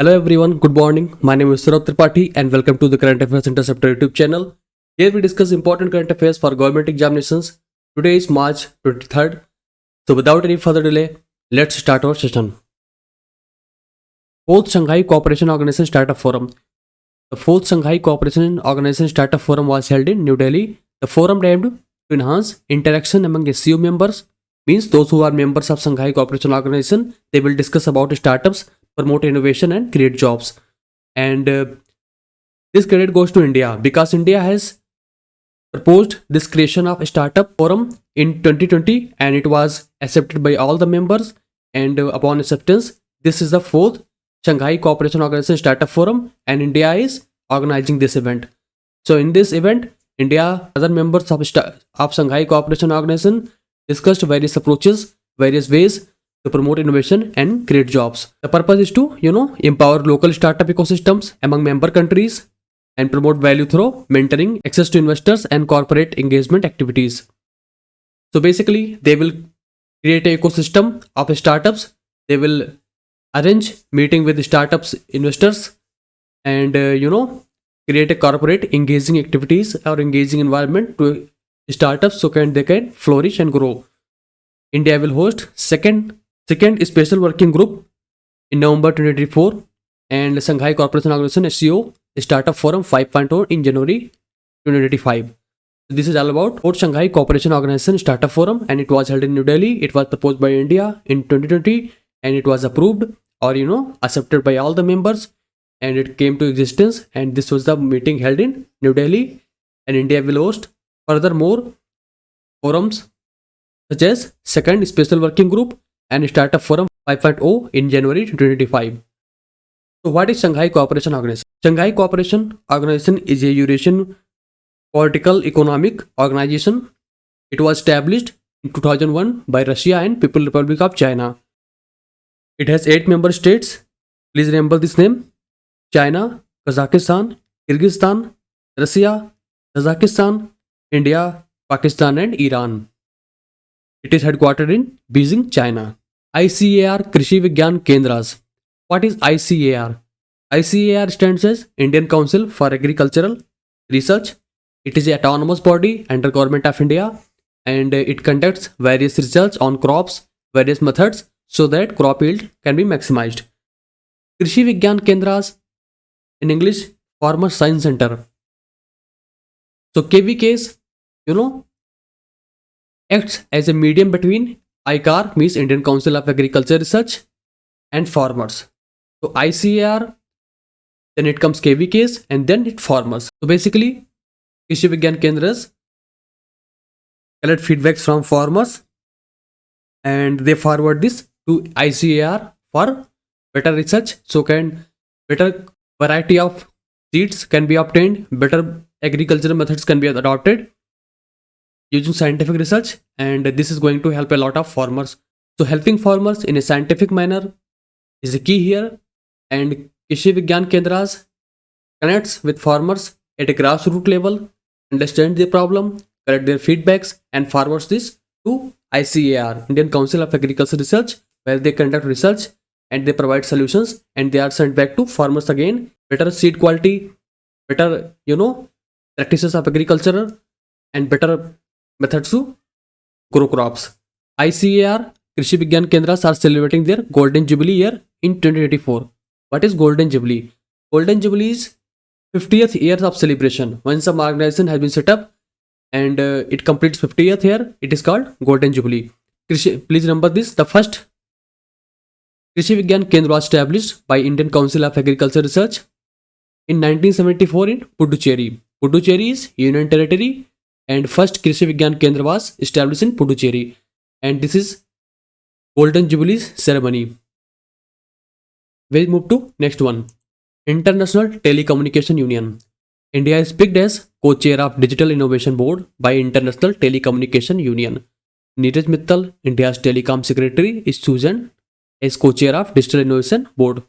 Hello everyone, good morning. My name is Saurabh Tripathi and welcome to the Current Affairs Interceptor YouTube channel. Here we discuss important current affairs for government examinations. Today is March 23rd. So without any further delay, let's start our session. Fourth Shanghai Cooperation Organization Startup Forum. The fourth Shanghai Cooperation Organization Startup Forum was held in New Delhi. The forum aimed to enhance interaction among SCO members, means those who are members of Shanghai Cooperation Organization. They will discuss about startups, promote innovation and create jobs. And this credit goes to India because India has proposed this creation of a startup forum in 2020 and it was accepted by all the members. And upon acceptance, this is the fourth Shanghai Cooperation Organization Startup Forum and India is organizing this event. So in this event, India, other members of Shanghai Cooperation Organization discussed various approaches, various ways to promote innovation and create jobs. The purpose is to, empower local startup ecosystems among member countries and promote value through mentoring, access to investors and corporate engagement activities. So basically, they will create an ecosystem of startups. They will arrange meeting with startups investors and, create a corporate engaging activities or engaging environment to startups so they can flourish and grow. India will host second special working group in November 2024 and Shanghai Cooperation Organization SCO Startup Forum 5.0 in January 2025. This is all about Shanghai Cooperation Organization Startup Forum and it was held in New Delhi. It was proposed by India in 2020 and it was approved or accepted by all the members and it came to existence, and this was the meeting held in New Delhi, and India will host furthermore forums such as second special working group and Startup Forum 5.0 in January 2025. So what is Shanghai Cooperation Organization? Shanghai Cooperation Organization is a Eurasian political economic organization. It was established in 2001 by Russia and People's Republic of China. It has 8 member states. Please remember this name: China, Kazakhstan, Kyrgyzstan, Russia, Kazakhstan, India, Pakistan and Iran. It is headquartered in Beijing, China. ICAR Krishi Vigyan Kendras. What is ICAR? ICAR stands as Indian Council for Agricultural Research. It is an autonomous body under Government of India and it conducts various research on crops, various methods so that crop yield can be maximized. Krishi Vigyan Kendras, in English, Farmer Science Center. So KVKs, acts as a medium between ICAR, means Indian Council of Agriculture Research, and farmers. So ICAR, then it comes KVKs, and then it farmers. So basically, Krishi Vigyan Kendras collect feedbacks from farmers and they forward this to ICAR for better research. So better variety of seeds can be obtained, better agricultural methods can be adopted using scientific research, and this is going to help a lot of farmers. So helping farmers in a scientific manner is the key here, and Krishi Vigyan Kendras connects with farmers at a grassroots level, understand their problem, collect their feedbacks and forwards this to ICAR, Indian Council of Agriculture Research, where they conduct research and they provide solutions and they are sent back to farmers again. Better seed quality, better practices of agriculture and better methods to grow crops. ICAR Krishi Vigyan Kendras are celebrating their Golden Jubilee year in 2024. What is Golden Jubilee? Golden Jubilee is 50th year of celebration. When some organization has been set up and it completes 50th year, it is called Golden Jubilee. Please remember this. The first Krishi Vigyan Kendra was established by Indian Council of Agriculture Research in 1974 in Puducherry. Puducherry is Union Territory and first Krishi Vigyan Kendra was established in Puducherry, and this is Golden Jubilee ceremony. We'll move to next one. International Telecommunication Union. India is picked as co-chair of Digital Innovation Board by International Telecommunication Union. Neeraj Mittal, India's Telecom Secretary, is chosen as co-chair of Digital Innovation Board.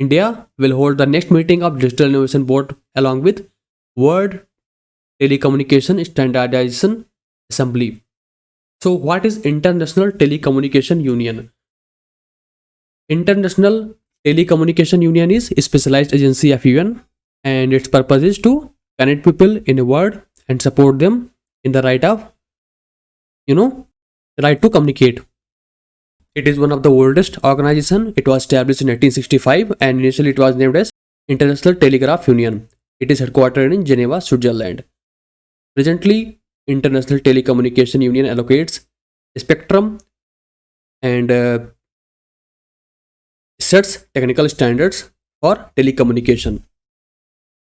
India will hold the next meeting of Digital Innovation Board along with World Telecommunication Standardization Assembly. So what is International Telecommunication Union? International Telecommunication Union is a specialized agency of UN, and its purpose is to connect people in a world and support them in the right of, you know, right to communicate. It is one of the oldest organization. It was established in 1865 and initially it was named as International Telegraph Union. It is headquartered in Geneva, Switzerland. Presently, International Telecommunication Union allocates a spectrum and sets technical standards for telecommunication.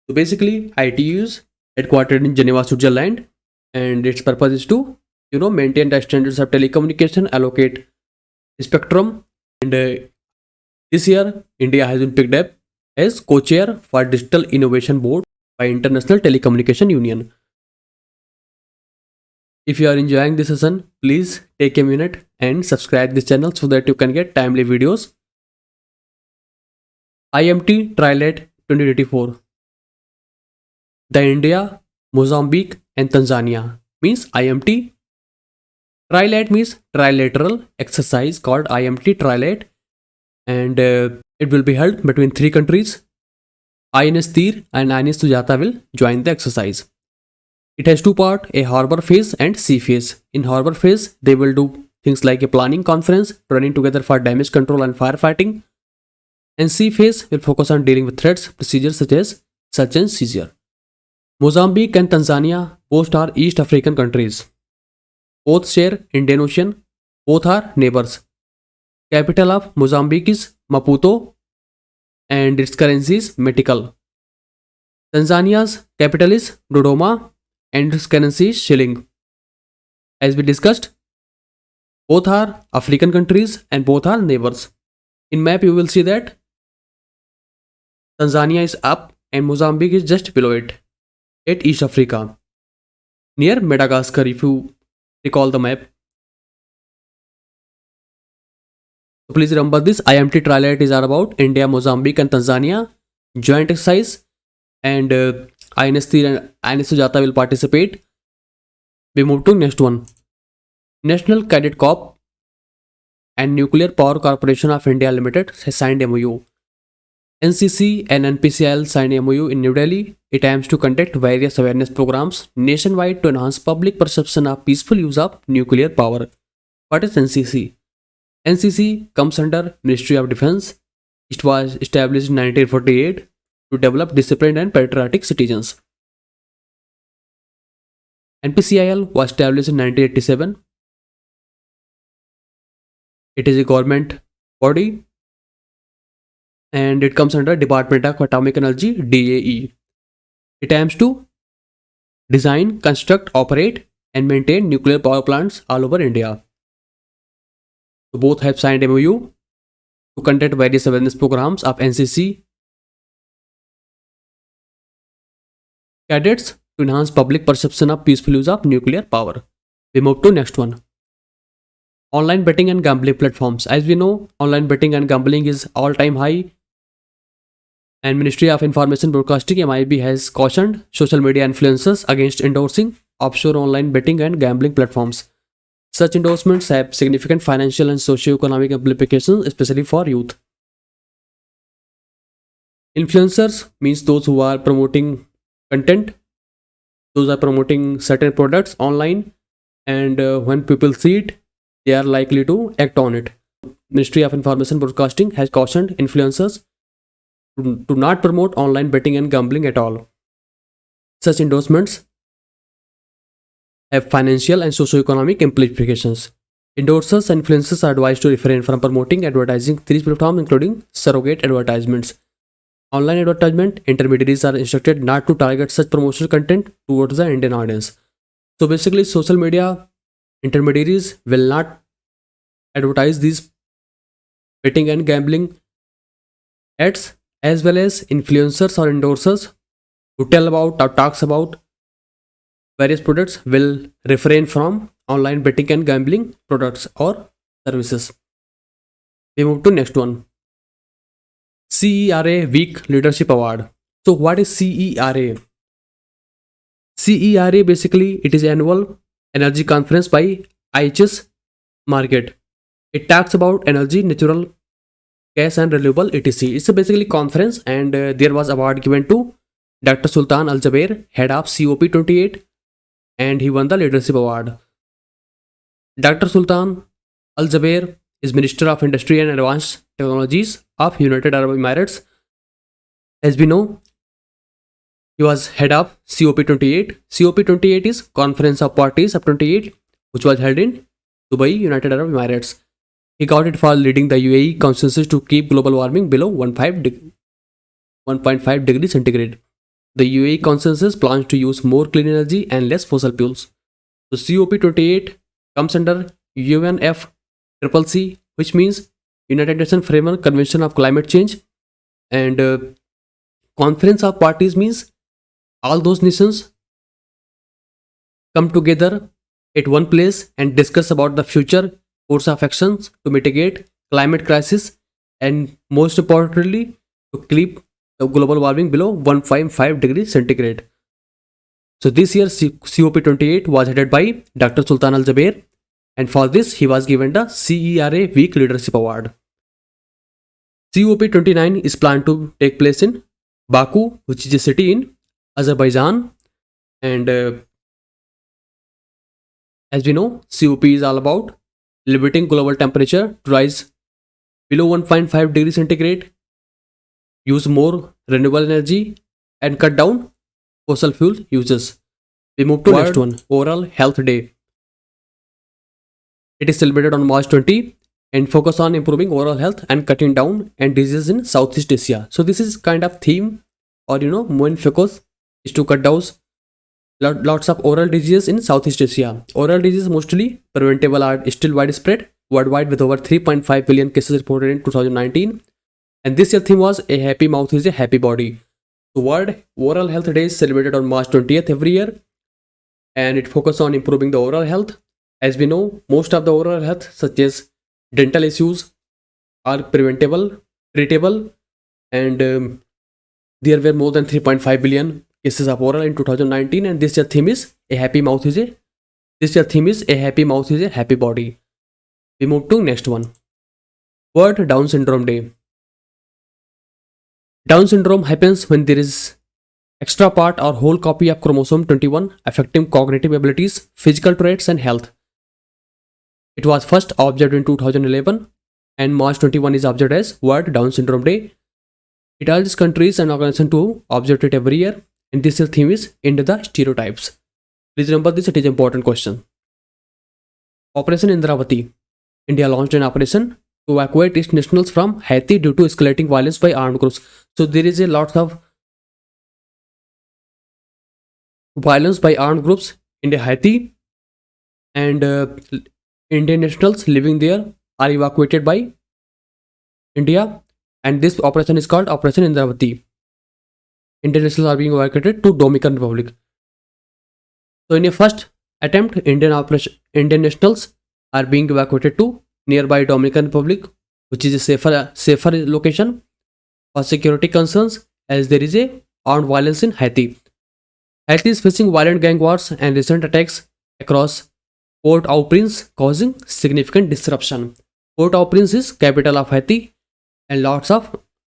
So basically, ITU is headquartered in Geneva, Switzerland, and its purpose is to maintain the standards of telecommunication, allocate spectrum, and this year India has been picked up as co-chair for Digital Innovation Board by International Telecommunication Union. If you are enjoying this session, please take a minute and subscribe this channel so that you can get timely videos. IMT Trilat 2024. The India, Mozambique and Tanzania means IMT. Trilat means trilateral exercise called IMT Trilat, and it will be held between three countries. INS Tir and INS Sujata will join the exercise. It has two parts, a harbor phase and sea phase. In harbor phase, they will do things like a planning conference, running together for damage control and firefighting. And sea phase will focus on dealing with threats, procedures such as search and seizure. Mozambique and Tanzania both are East African countries. Both share Indian Ocean. Both are neighbors. Capital of Mozambique is Maputo and its currency is Metical. Tanzania's capital is Dodoma and its currency is shilling. As we discussed, both are African countries and both are neighbors. In map you will see that Tanzania is up and Mozambique is just below it at East Africa, near Madagascar if you recall the map. So please remember this IMT Trilat is all about India, Mozambique and Tanzania joint exercise, and INS Tir and INS Sujata will participate. We move to next one. National Cadet Corps and Nuclear Power Corporation of India Limited has signed MOU. NCC and NPCIL signed MOU in New Delhi. It aims to conduct various awareness programs nationwide to enhance public perception of peaceful use of nuclear power. What is NCC? NCC comes under Ministry of Defense. It was established in 1948 to develop disciplined and patriotic citizens. NPCIL was established in 1987. It is a government body and it comes under Department of Atomic Energy, DAE. It aims to design, construct, operate and maintain nuclear power plants all over India. So both have signed MOU to conduct various awareness programs of NCC cadets to enhance public perception of peaceful use of nuclear power. We move to next one. Online betting and gambling platforms. As we know, online betting and gambling is all-time high, and Ministry of Information Broadcasting (MIB) has cautioned social media influencers against endorsing offshore online betting and gambling platforms. Such endorsements have significant financial and socio-economic implications, especially for youth. Influencers means those who are promoting content, those are promoting certain products online, and when people see it, they are likely to act on it. Ministry of Information Broadcasting has cautioned influencers to not promote online betting and gambling at all. Such endorsements have financial and socio-economic implications. Endorsers and influencers are advised to refrain from promoting advertising these platforms, including surrogate advertisements. Online advertisement intermediaries are instructed not to target such promotional content towards the Indian audience. So basically, social media intermediaries will not advertise these betting and gambling ads, as well as influencers or endorsers who tell about or talks about various products will refrain from online betting and gambling products or services. We move to next one. CERA Week Leadership Award. So what is CERA? CERA basically it is annual energy conference by IHS Market. It talks about energy, natural cash and renewable etc. It's a basically conference, and there was award given to Dr. Sultan Al Jaber, head of COP28, and he won the leadership award. Dr. Sultan Al Jaber is Minister of Industry and Advanced Technologies of United Arab Emirates. As we know, he was head of COP28. COP28 is Conference of Parties of 28, which was held in Dubai, United Arab Emirates. He got it for leading the UAE consensus to keep global warming below 1.5 degrees centigrade. The UAE consensus plans to use more clean energy and less fossil fuels. So COP28 comes under UNFCCC, which means United Nations Framework Convention of Climate Change, and Conference of Parties means all those nations come together at one place and discuss about the future course of actions to mitigate climate crisis, and most importantly to keep the global warming below 1.5 degrees centigrade. So this year COP28 was headed by Dr. Sultan Al Jaber, and for this he was given the CERA Week Leadership Award. COP29 is planned to take place in Baku, which is a city in Azerbaijan, and as we know, COP is all about limiting global temperature to rise below 1.5 degrees centigrade, use more renewable energy, and cut down fossil fuel uses. We move to next one, Oral Health Day. It is celebrated on March 20 and focus on improving oral health and cutting down and diseases in Southeast Asia. So this is kind of theme, or main focus is to cut down lots of oral diseases in Southeast Asia. Oral diseases, mostly preventable, are still widespread worldwide with over 3.5 billion cases reported in 2019. And this year theme was a happy mouth is a happy body. The World Oral Health Day is celebrated on March 20th every year, and it focuses on improving the oral health. As we know, most of the oral health, such as dental issues, are preventable, treatable, and there were more than 3.5 billion cases of oral in 2019. And this year theme is a happy mouth is a happy mouth is a happy body. We move to next one, World Down Syndrome Day. Down syndrome happens when there is extra part or whole copy of chromosome 21 affecting cognitive abilities, physical traits, and health. It was first observed in 2011, and March 21 is observed as World Down Syndrome Day. It urges countries and organizations to observe it every year, and this year's theme is End the Stereotypes. Please remember this, it is an important question. Operation Indravati. India launched an operation to evacuate its nationals from Haiti due to escalating violence by armed groups. So there is a lot of violence by armed groups in Haiti, and Indian nationals living there are evacuated by India, and this operation is called Operation Indravati. Indian nationals are being evacuated to Dominican Republic. So in a first attempt, Indian nationals are being evacuated to nearby Dominican Republic, which is a safer location for security concerns, as there is a armed violence in Haiti. Haiti is facing violent gang wars and recent attacks across Port-au-Prince, causing significant disruption. Port-au-Prince is capital of Haiti, and lots of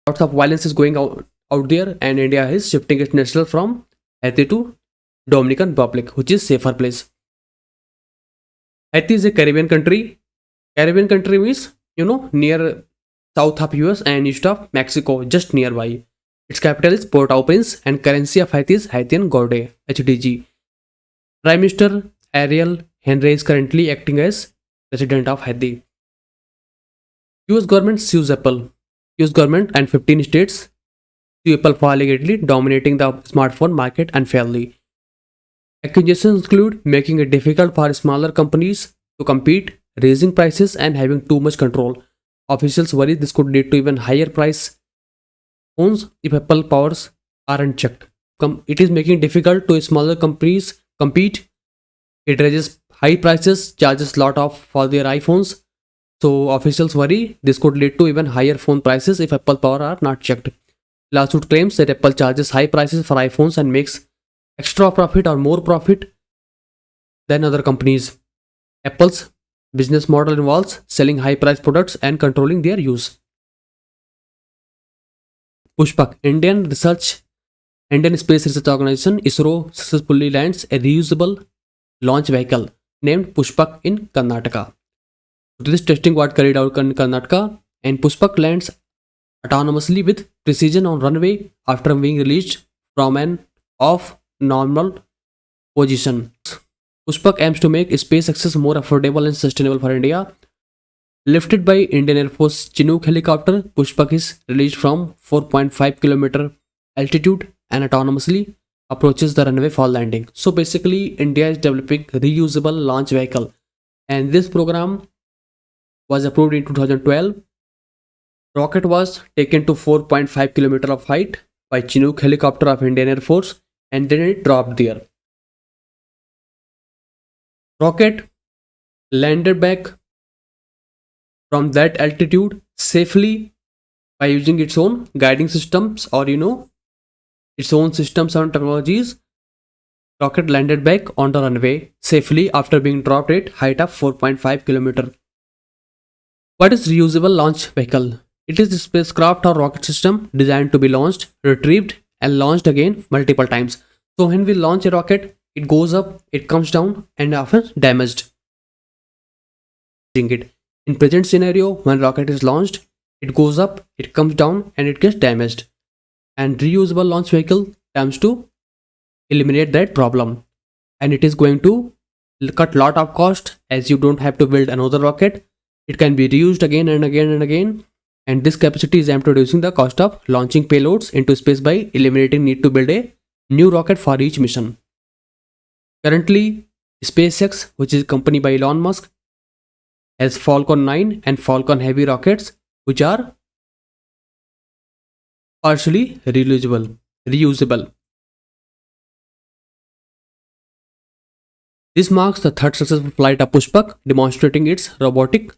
violence is going out there, and India is shifting its nationals from Haiti to Dominican Republic, which is safer place. Haiti is a Caribbean country. Caribbean country means, near south of US and east of Mexico, just nearby. Its capital is Port-au-Prince, and currency of Haiti is Haitian Gourde, HDG. Prime Minister Ariel Henry is currently acting as President of Haiti. US government sues Apple. US government and 15 states sue Apple for allegedly dominating the smartphone market unfairly. Accusations include making it difficult for smaller companies to compete, raising prices, and having too much control. Officials worry this could lead to even higher price phones if Apple powers are unchecked. It is making it difficult to smaller companies compete. It raises high prices, charges lot for their iPhones. So officials worry this could lead to even higher phone prices if Apple power are not checked. Lawsuit claims that Apple charges high prices for iPhones and makes extra profit or more profit than other companies. Apple's business model involves selling high-priced products and controlling their use. Pushpak, Indian Space Research Organization (ISRO) successfully lands a reusable launch vehicle named Pushpak in Karnataka. This testing was carried out in Karnataka, and Pushpak lands autonomously with precision on runway after being released from an off-normal position. Pushpak aims to make space access more affordable and sustainable for India. Lifted by Indian Air Force Chinook helicopter, Pushpak is released from 4.5 km altitude and autonomously approaches the runway for landing. So basically, India is developing reusable launch vehicle, and this program was approved in 2012. Rocket was taken to 4.5 km of height by Chinook helicopter of Indian Air Force, and then it dropped there. Rocket landed back from that altitude safely by using its own guiding systems, or its own systems and technologies. Rocket landed back on the runway safely after being dropped at height of 4.5 km. What is reusable launch vehicle? It is a spacecraft or rocket system designed to be launched, retrieved, and launched again multiple times. So when we launch a rocket, it goes up, it comes down, and often damaged. In present scenario, when rocket is launched, it goes up, it comes down, and it gets damaged. And reusable launch vehicle comes to eliminate that problem, and it is going to cut lot of cost, as you don't have to build another rocket. It can be reused again and again and again, and this capacity is aimed at reducing the cost of launching payloads into space by eliminating need to build a new rocket for each mission. Currently, SpaceX, which is a company by Elon Musk, has Falcon 9 and Falcon Heavy rockets, which are partially reusable. This marks the third successful flight of Pushpak, demonstrating its robotic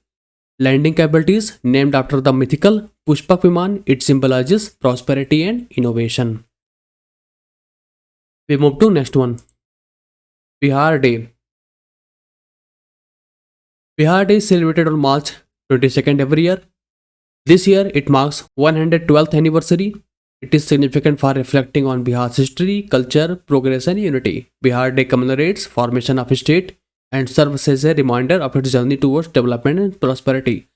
landing capabilities. Named after the mythical Pushpak Viman, it symbolizes prosperity and innovation. We move to next one. Bihar Day. Bihar Day is celebrated on March 22nd every year. This year it marks 112th anniversary. It is significant for reflecting on Bihar's history, culture, progress and unity. Bihar Day commemorates formation of a state and serves as a reminder of its journey towards development and prosperity.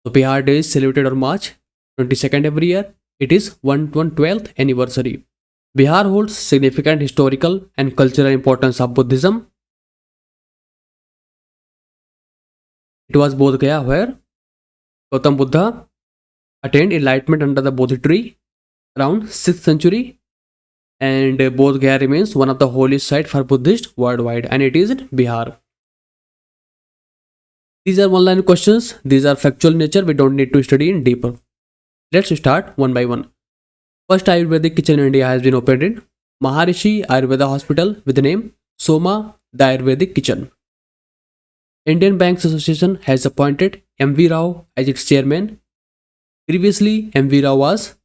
So Bihar Day is celebrated on March 22nd every year. It is 112th anniversary. Bihar holds significant historical and cultural importance of Buddhism. It was Bodh Gaya where Gautam Buddha attained enlightenment under the Bodhi tree around 6th century, and Bodh Gaya remains one of the holiest sites for Buddhists worldwide, and it is in Bihar. These are one-line questions. These are factual in nature. We don't need to study in deeper. Let's start one by one. First Ayurvedic kitchen in India has been opened in Maharishi Ayurveda Hospital with the name Soma the Ayurvedic Kitchen. Indian Banks Association has appointed M.V. Rao as its chairman. Previously, M.V. Rao was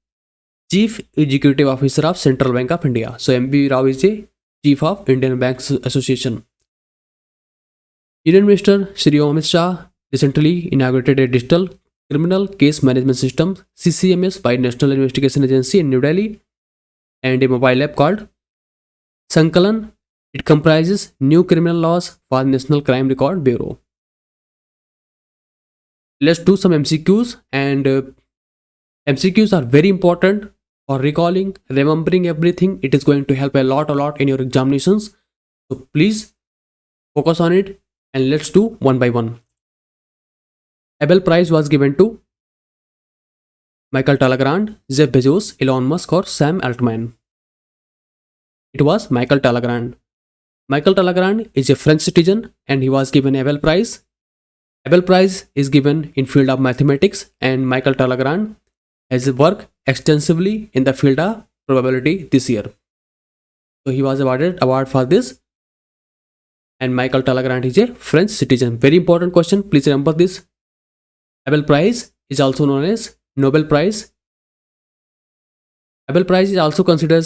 Chief Executive Officer of Central Bank of India. So M.V. Rao is the Chief of Indian Banks Association. Union Minister Shri Amit Shah recently inaugurated a digital criminal case management system (CCMS) by National Investigation Agency in New Delhi, and a mobile app called Sankalan. It comprises new criminal laws for National Crime Record Bureau. Let's do some MCQs, and MCQs are very important for recalling, remembering everything. It is going to help a lot in your examinations. So please focus on it, and let's do one by one. Nobel Prize was given to Michael Talleyrand, Jeff Bezos, Elon Musk or Sam Altman. It was Michael Talleyrand. Michael Talleyrand is a French citizen and he was given a Nobel Prize. Nobel Prize is given in field of mathematics, and Michael Talleyrand has worked extensively in the field of probability this year. So he was awarded award for this, and Michael Talleyrand is a French citizen. Very important question. Please remember this. Nobel Prize is also known as Nobel Prize. Nobel Prize is also considered,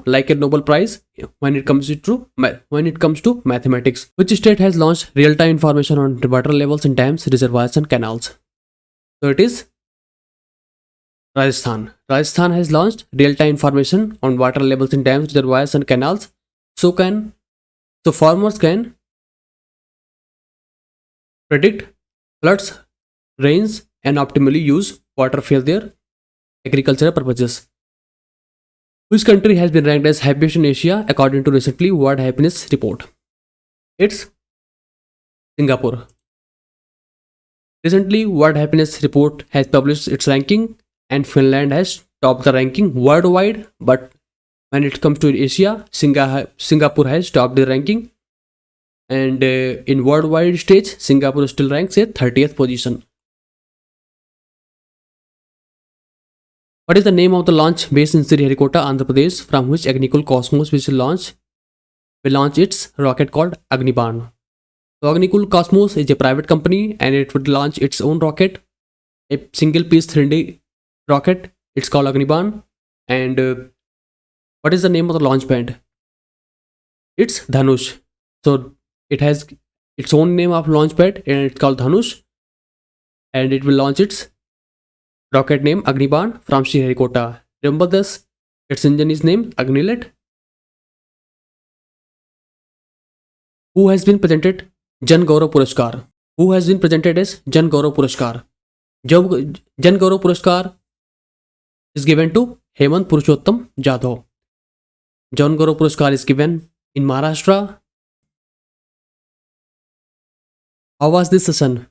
like a Nobel Prize when it comes to mathematics. Which state has launched real-time information on water levels in dams, reservoirs, and canals? So it is Rajasthan. Rajasthan has launched real-time information on water levels in dams, reservoirs, and canals. So farmers can predict floods, rains, and optimally use water for their agricultural purposes. Which country has been ranked as happiest in Asia according to recently World Happiness Report? It's Singapore. Recently, World Happiness Report has published its ranking, and Finland has topped the ranking worldwide. But when it comes to Asia, Singapore has topped the ranking, and in worldwide stage, Singapore still ranks at 30th position. What is the name of the launch base in Sriharikota, Andhra Pradesh, from which Agnikul Cosmos will launch its rocket called Agniban? So Agnikul Cosmos is a private company and it would launch its own rocket, a single piece 3D rocket. It's called Agniban. And what is the name of the launch pad? It's Dhanush. So it has its own name of launch pad and it's called Dhanush. And it will launch its rocket name Agniban from Sriharikota. Remember this? Its engine is named Agnilet. Who has been presented Jan Gaurav Puraskar? Who has been presented as Jan Gaurav Puraskar? Jan Gaurav Puraskar is given to Hemant Purushottam Jadhav. Jan Gaurav Puraskar is given in Maharashtra. How was this session?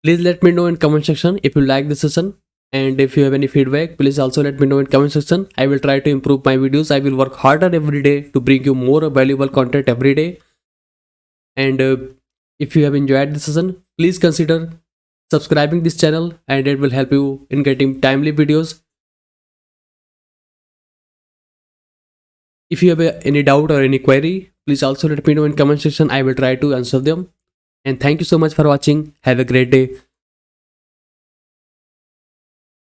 Please let me know in comment section if you like this session, and if you have any feedback, please also let me know in comment section. I will try to improve my videos. I will work harder every day to bring you more valuable content every day. And if you have enjoyed this session, please consider subscribing this channel, and it will help you in getting timely videos. If you have any doubt or any query, please also let me know in comment section. I will try to answer them. And thank you so much for watching. Have a great day.